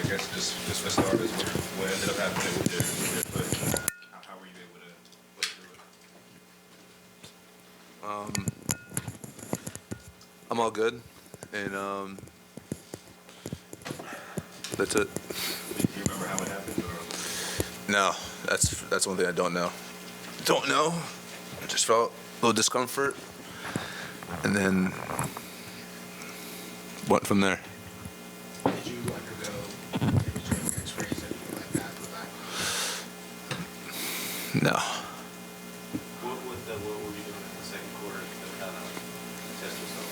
guess just for starters, what ended up happening with your foot? How were you able to play through it? I'm all good, and that's it. Do you remember how it happened? Or? No, that's one thing I don't know. I just felt a little discomfort, and then went from there. Did you undergo imaging, X-rays, anything like that for that? No. What were you doing in the second quarter to kind of test yourself?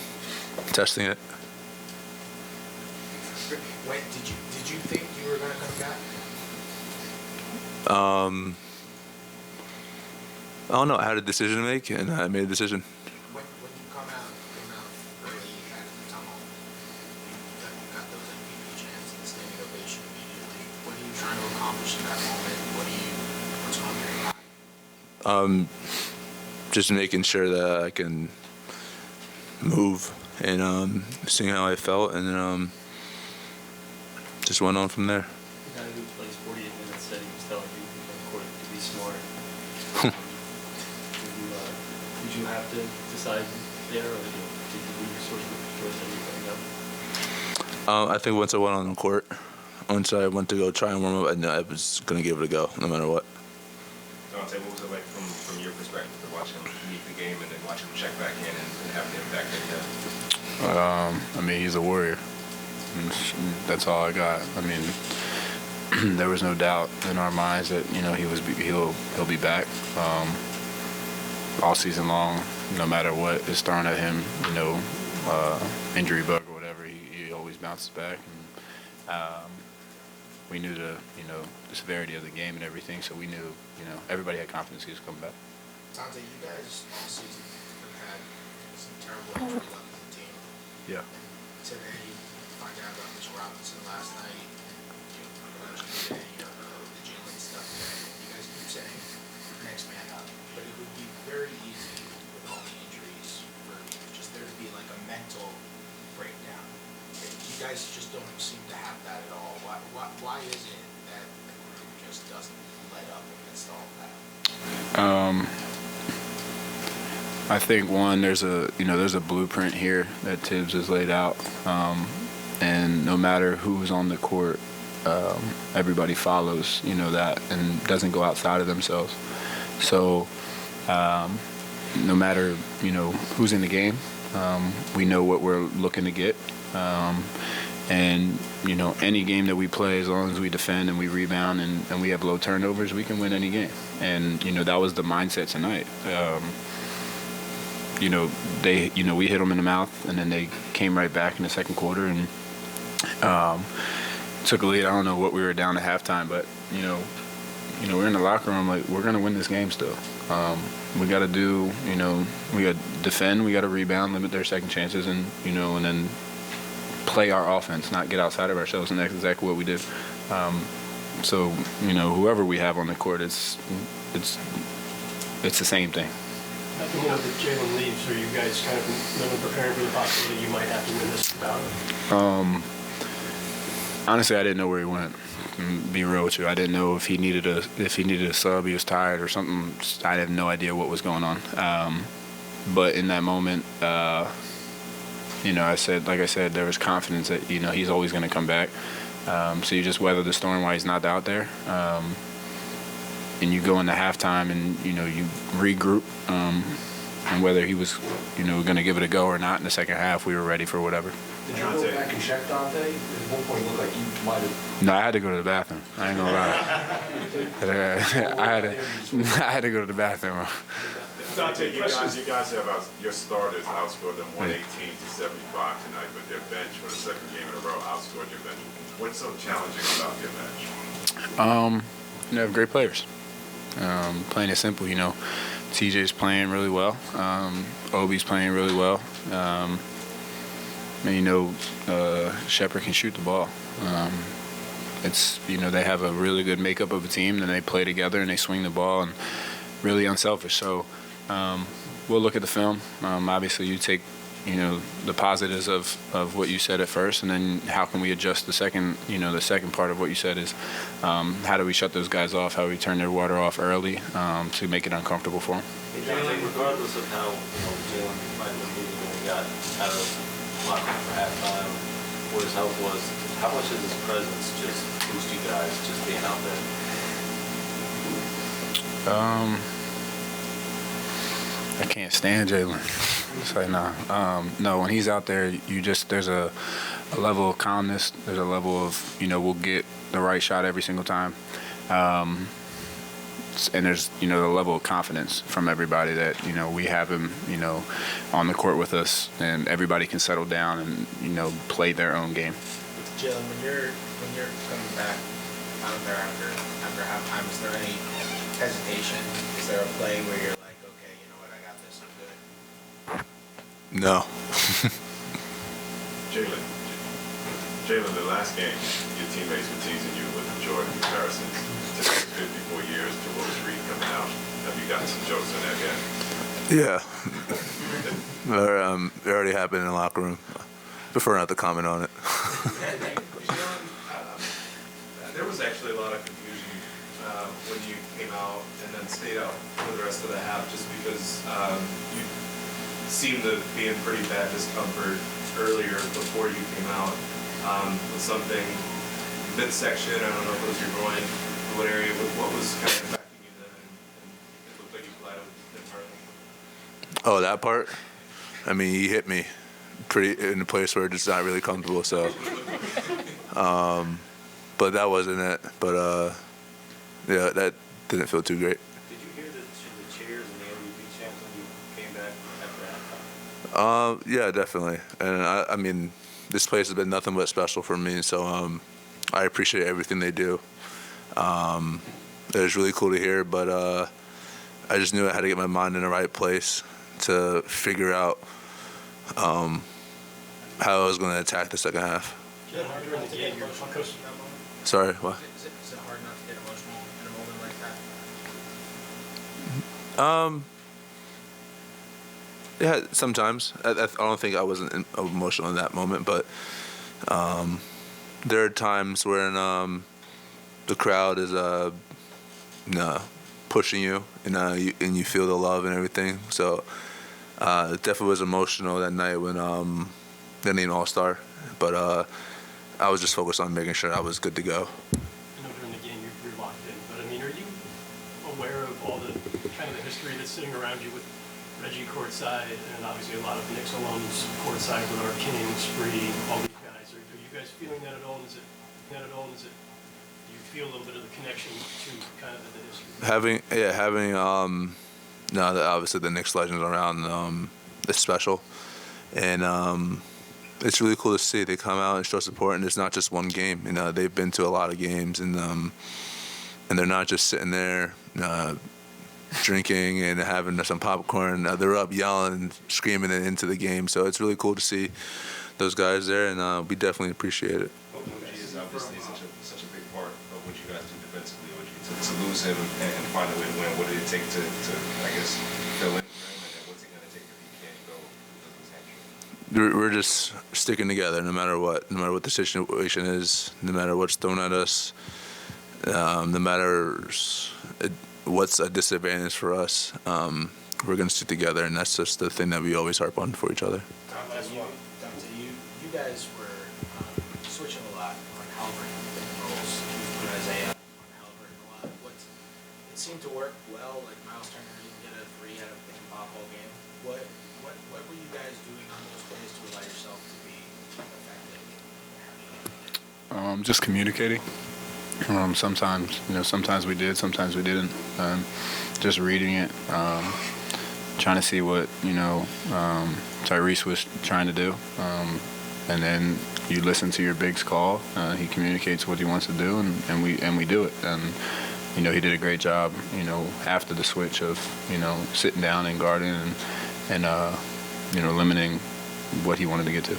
Testing it. When did you think you were going to come back? I don't know. I had a decision to make, and I made a decision. When you came out early at the tunnel, you got those MVP chants and the standing ovation immediately. What are you trying to accomplish in that moment? What's on your mind? Just making sure that I can move and seeing how I felt, and then just went on from there. The guy who plays 48 minutes said he was telling you on the court to be smart. Did you have to decide there, or did you leave your choice everything up? I think once I went on the court, once I went to go try and warm up, I knew I was going to give it a go, no matter what. Donte, what was it like from your perspective to watch him leave the game and then watch him check back in and have the impact that he does? I mean, he's a warrior. That's all I got. I mean, there was no doubt in our minds that he'll be back all season long, no matter what is thrown at him. Injury bug or whatever, he always bounces back. And we knew the severity of the game and everything, so we knew everybody had confidence he was coming back. Donte, you guys all season have had some terrible injury luck as a team. Yeah. Today, find out about Mitchell Robinson last night, and today, the Jalen stuff today. You guys keep saying next man up, but it would be very easy with all the injuries for just there to be like a mental breakdown. You guys just don't seem to have that at all. Why is it that the group just doesn't let up amidst all of that? I think one, there's a blueprint here that Tibbs has laid out, and no matter who's on the court, everybody follows that and doesn't go outside of themselves. So no matter who's in the game, we know what we're looking to get, and any game that we play, as long as we defend and we rebound and we have low turnovers, we can win any game. And that was the mindset tonight. We hit them in the mouth, and then they came right back in the second quarter and took a lead. I don't know what we were down at halftime, but we're in the locker room like we're gonna win this game still. We got to do, we got to defend, we got to rebound, limit their second chances, and and then play our offense, not get outside of ourselves, and that's exactly what we did. So whoever we have on the court, it's the same thing. At the moment that Jalen leaves, are you guys kind of preparing for the possibility you might have to win this battle? Honestly, I didn't know where he went. Be real with you, I didn't know if he needed a sub, he was tired or something. I had no idea what was going on. But in that moment, like I said, there was confidence that he's always going to come back. So you just weather the storm while he's not out there. And you go into halftime and you regroup, and whether he was going to give it a go or not in the second half, we were ready for whatever. Did you go back and check Donte? At one point it looked like you might have. No, I had to go to the bathroom. I ain't gonna lie. I had to go to the bathroom. Donte, you guys have your starters outscored them 118 to 75 tonight, but their bench for the second game in a row outscored your bench. What's so challenging about your bench? They have great players. Plain and simple, TJ's playing really well. Obi's playing really well. Shepard can shoot the ball. They have a really good makeup of a team, and they play together and they swing the ball and really unselfish. So we'll look at the film. Obviously, you take the positives of what you said at first, and then how can we adjust the second part of what you said is how do we shut those guys off, how do we turn their water off early to make it uncomfortable for them. Jalen, regardless of how Jalen might have been moving when we got out of locker room for halftime, what his health was, how much does his presence just boost you guys just being out there? I can't stand Jalen. It's like, nah. No, when he's out there, there's a level of calmness. There's a level of, we'll get the right shot every single time. And there's, the level of confidence from everybody that, we have him, on the court with us, and everybody can settle down and, play their own game. Jalen, when you're coming back out there after halftime, is there any hesitation? Is there a play where you're like, okay, you know what, I got this, I'm good? No. Jalen, the last game, your teammates were teasing you with the Jordan comparisons. Today, 54 years to Willis Reed coming out. Have you gotten some jokes in that yet? Yeah. It already happened in the locker room. Prefer not to comment on it. There was actually a lot of confusion when you came out and then stayed out for the rest of the half, just because you seemed to be in pretty bad discomfort earlier before you came out with something midsection. I don't know if it was your groin, or what area. What was kind of affecting you then? And it looked like you collided with him partly. Oh, that part? I mean, he hit me pretty in a place where it's not really comfortable. So, but that wasn't it. But yeah, that didn't feel too great. Did you hear the cheers and the MVP chants when you came back after halftime? Yeah, definitely. And I mean, this place has been nothing but special for me. So I appreciate everything they do. It was really cool to hear, but I just knew I had to get my mind in the right place to figure out how I was going to attack the second half. Sorry, what? Is it hard not to get emotional in a moment like that? Yeah, sometimes. I don't think I wasn't emotional in that moment, but there are times when the crowd is pushing you, and you feel the love and everything. So it definitely was emotional that night when getting an All-Star, but I was just focused on making sure I was good to go. I know during the game you're locked in, but I mean, are you aware of all the kind of the history that's sitting around you with Reggie courtside, and obviously a lot of Knicks alums courtside with our King, Spree, all these guys? Are you guys feeling that at all? Do you feel a little bit of the connection to kind of the history? Having obviously the Knicks legends around, it's special, and it's really cool to see. They come out and show support, and it's not just one game. They've been to a lot of games, and they're not just sitting there drinking and having some popcorn. They're up yelling, screaming it into the game. So it's really cool to see those guys there, and we definitely appreciate it. OG is obviously such a big part of what you guys do defensively. To lose him and find a way to win, what did it take to I guess, fill in for him, and then what's it going to take if he can't go with his hamstring? We're just sticking together no matter what the situation is, no matter what's thrown at us, no matter what's a disadvantage for us. We're going to stick together, and that's just the thing that we always harp on for each other. Donte, you guys were switching a lot on Halliburton in the roles. You put Isaiah on Halliburton a lot. It seemed to work well. Like Miles Turner didn't get a 3 out of pick and pop all game. What were you guys doing on those plays to allow yourself to be effective? Just communicating. Sometimes we did, sometimes we didn't. Just reading it, trying to see what Tyrese was trying to do, and then you listen to your big's call. He communicates what he wants to do, and we do it. And he did a great job. After the switch of sitting down and guarding and limiting what he wanted to get to.